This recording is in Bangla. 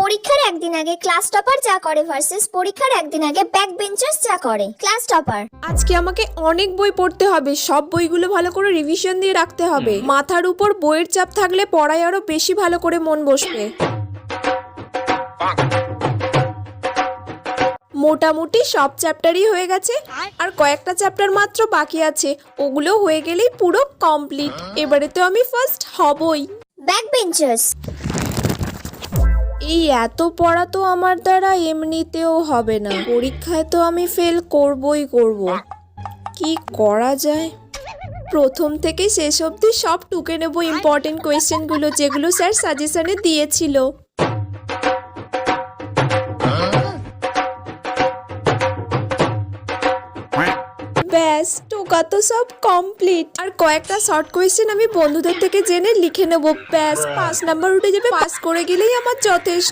পরীক্ষার একদিন আগে ক্লাস টপার যা করে ভার্সেস পরীক্ষার একদিন আগে ব্যাক বেঞ্চার্স যা করে। ক্লাস টপার: আজকে আমাকে অনেক বই পড়তে হবে, সব বইগুলো ভালো করে রিভিশন দিয়ে রাখতে হবে। মাথার উপর বইয়ের চাপ থাকলে পড়ায় আরো বেশি ভালো করে মন বসবে। মোটামুটি সব চ্যাপ্টারই হয়ে গেছে, আর কয়েকটা চ্যাপ্টার মাত্র বাকি আছে, ওগুলো হয়ে গেলেই পুরো কমপ্লিট। এবারে তো আমি ফার্স্ট হবই। ব্যাক বেঞ্চার্স: এই এত পড়া তো আমার দ্বারা এমনিতেও হবে না, পরীক্ষায় তো আমি ফেল করবই করব। কি করা যায়? প্রথম থেকে শেষ অবধি সব টুকে নেব ইম্পর্টেন্ট কোয়েশ্চেনগুলো, যেগুলো স্যার সাজেশনে দিয়েছিল। ব্যাস, টোকা তো সব কমপ্লিট। আর কয়েকটা শর্ট কোয়েশ্চেন আমি বন্ধুদের থেকে জেনে লিখে নেব, ব্যাস 5 নাম্বার উঠে যাবে। পাস করে গেলেই আমার যথেষ্ট।